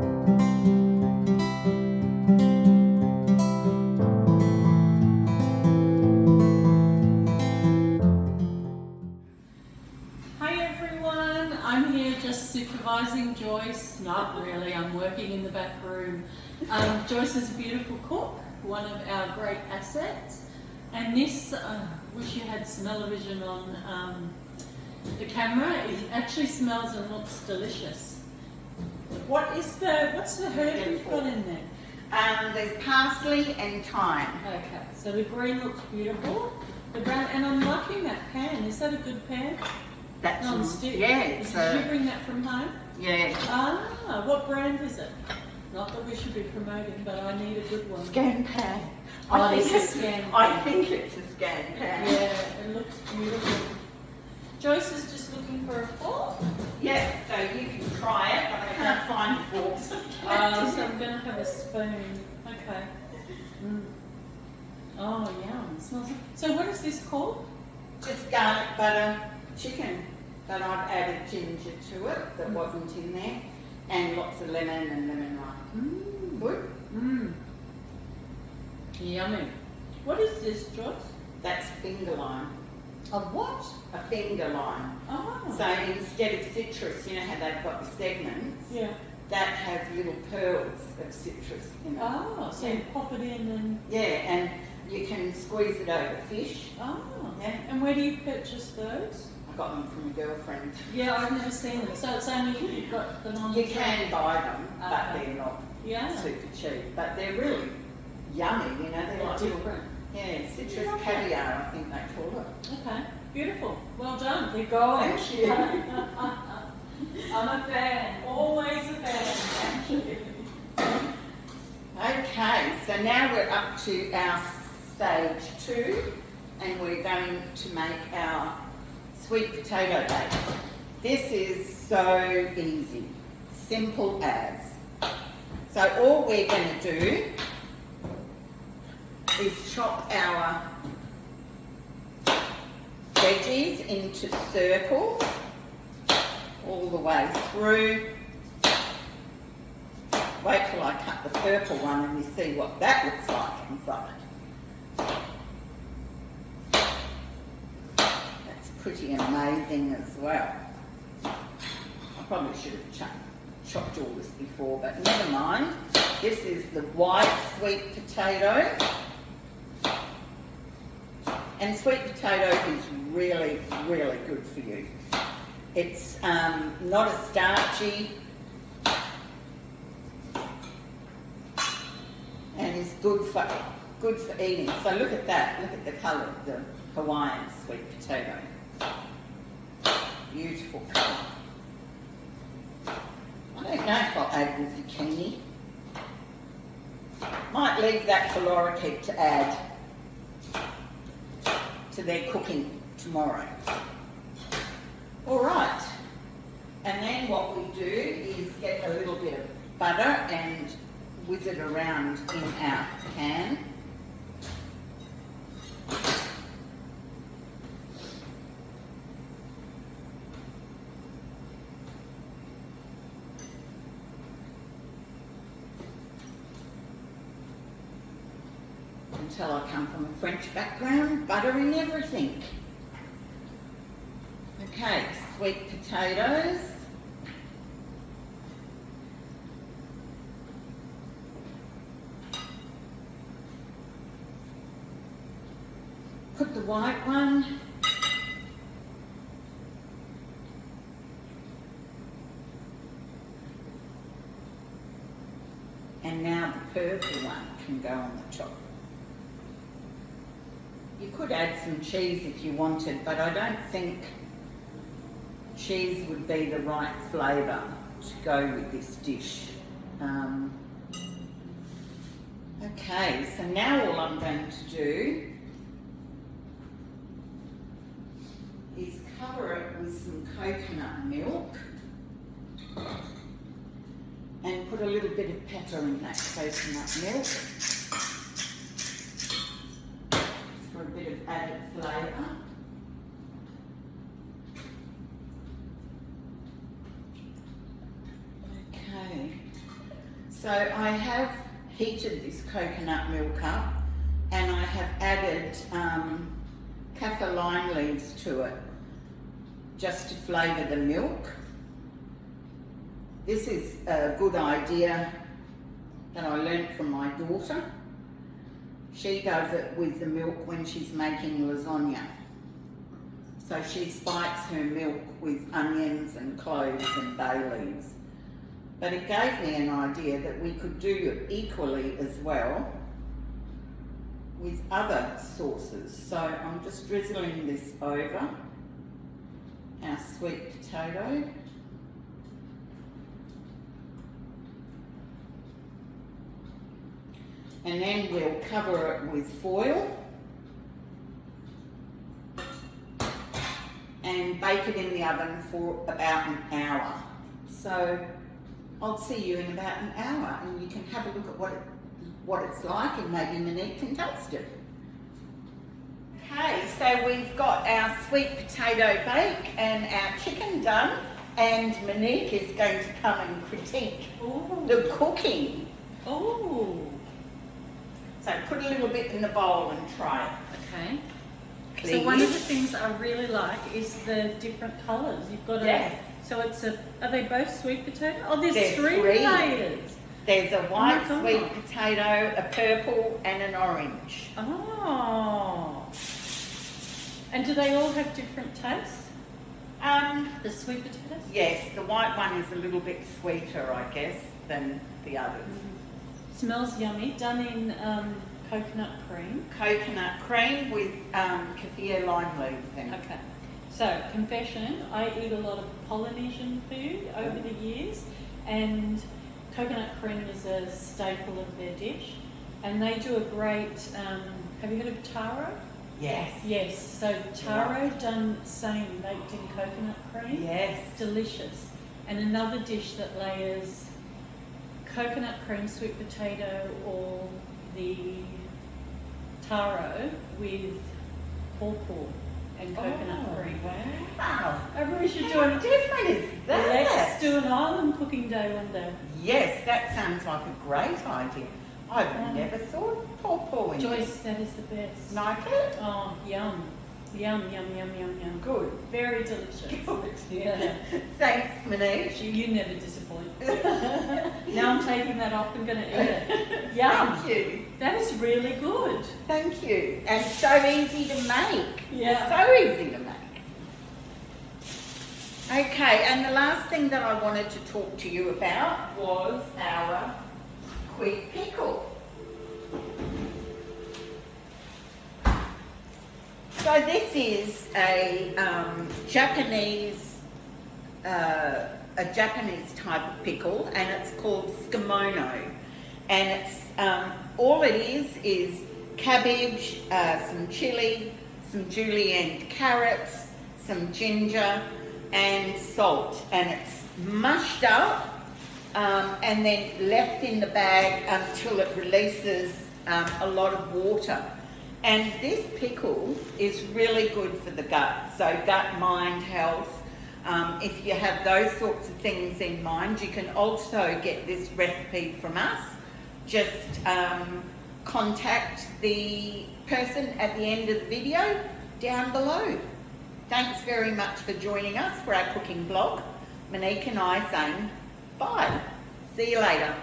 Hi everyone, I'm here just supervising Joyce. Not really, I'm working in the back room. Joyce is a beautiful cook, one of our great assets. And this, wish you had smell-o-vision on the camera. It actually smells and looks delicious. What's the herb you've got in there? There's parsley and thyme. Okay, so the green looks beautiful. The brown, and I'm liking that pan. Is that a good pan? That's Non-stick. Yeah. Did you bring that from home? Yeah. Ah, what brand is it? Not that we should be promoting, but I need a good one. Scan pan. Oh, this is scan pan. I think it's a scan pan. Yeah, it looks beautiful. Joyce is just looking for a fork. Yeah, so you can try it, but I can't find forks. So I'm going to have a spoon. Okay. Oh, yum. Smells. So what is this called? Just garlic butter chicken, but I've added ginger to it that wasn't in there, and lots of lemon and lemon rind. Good? Yummy. What is this, Joyce? That's finger lime. A what? A finger lime. Oh. So instead of citrus, you know how they've got the segments? Yeah. That has little pearls of citrus in it. Oh, so you pop it in and... Yeah, and you can squeeze it over fish. Oh. Yeah. And where do you purchase those? I got them from a girlfriend. Yeah, I've never seen them. So it's only you've got them on You the can buy them, but Okay. they're not Yeah. super cheap. But they're really yummy, you know. They're like little, Different. yeah, citrus Yeah. caviar, I think they call it. Okay. Beautiful. Well done. Keep going. Thank you. I'm a fan. Always a fan. Thank you. Okay, so now we're up to our stage 2, and we're going to make our sweet potato bake. This is so easy, simple as. So all we're going to do is chop our veggies into circles all the way through. Wait till I cut the purple one and you see what that looks like inside. That's pretty amazing as well. I probably should have chopped all this before, but never mind. This is the white sweet potato. And sweet potato is really, really good for you. It's not as starchy and is good for eating. So look at that. Look at the colour of the Hawaiian sweet potato. Beautiful colour. I don't know if I'll add the zucchini. Might leave that for Laura Keep to add to their cooking tomorrow. All right, and then what we do is get a little bit of butter and whiz it around in our pan. Until I come from a French background, buttering everything. Okay, sweet potatoes. Put the white one. And now the purple one can go on the top. You could add some cheese if you wanted, but I don't think cheese would be the right flavour to go with this dish. Okay, so now all I'm going to do is cover it with some coconut milk and put a little bit of pepper in that coconut milk for a bit of added flavour. Okay. So I have heated this coconut milk up and I have added kaffir lime leaves to it just to flavour the milk. This is a good idea that I learnt from my daughter. She does it with the milk when she's making lasagna. So she spikes her milk with onions and cloves and bay leaves. But it gave me an idea that we could do it equally as well with other sauces. So I'm just drizzling this over our sweet potato. And then we'll cover it with foil and bake it in the oven for about an hour. So I'll see you in about an hour and you can have a look at what it's like and maybe Monique can taste it. Okay, so we've got our sweet potato bake and our chicken done, and Monique is going to come and critique the cooking. Oh. So put a little bit in the bowl and try it. Okay. Please. So one of the things I really like is the different colours. You've got Yes. so it's are they both sweet potato? Oh, there's There's three three. layers. There's a white God. sweet potato, a purple and an orange. Oh. And do they all have different tastes? The sweet potatoes? Yes, the white one is a little bit sweeter, I guess, than the others. Smells yummy. Done in coconut cream. Coconut cream with kaffir lime leaves in it. Okay. So, confession, I eat a lot of Polynesian food over the years, and coconut cream is a staple of their dish. And they do a great, have you heard of taro? Yes. Yes, so taro done same, baked in coconut cream. Yes. Delicious. And another dish that layers coconut cream, sweet potato, or the taro with pawpaw and coconut cream. Wow. Maybe we should do How an different is that? Let's do an island cooking day one day. Yes, that sounds like a great idea. I've never thought of pawpaw in Joyce, that is the best. Like it? Oh, yum. Yum, yum, yum, yum, yum. Good. Very delicious. Good. Yeah. Thanks, Monique. You never disappoint. Now I'm taking that off and going to eat it. Yum. Thank you. That is really good. Thank you. And so easy to make. Yeah. So easy to make. Okay, and the last thing that I wanted to talk to you about was our quick pickle. So this is a Japanese type of pickle, and it's called tsukemono. And it's all it is cabbage, some chili, some julienne carrots, some ginger, and salt. And it's mushed up and then left in the bag until it releases a lot of water. And this pickle is really good for the gut, so gut-mind health. If you have those sorts of things in mind, you can also get this recipe from us. Just contact the person at the end of the video down below. Thanks very much for joining us for our cooking blog. Monique and I saying bye. See you later.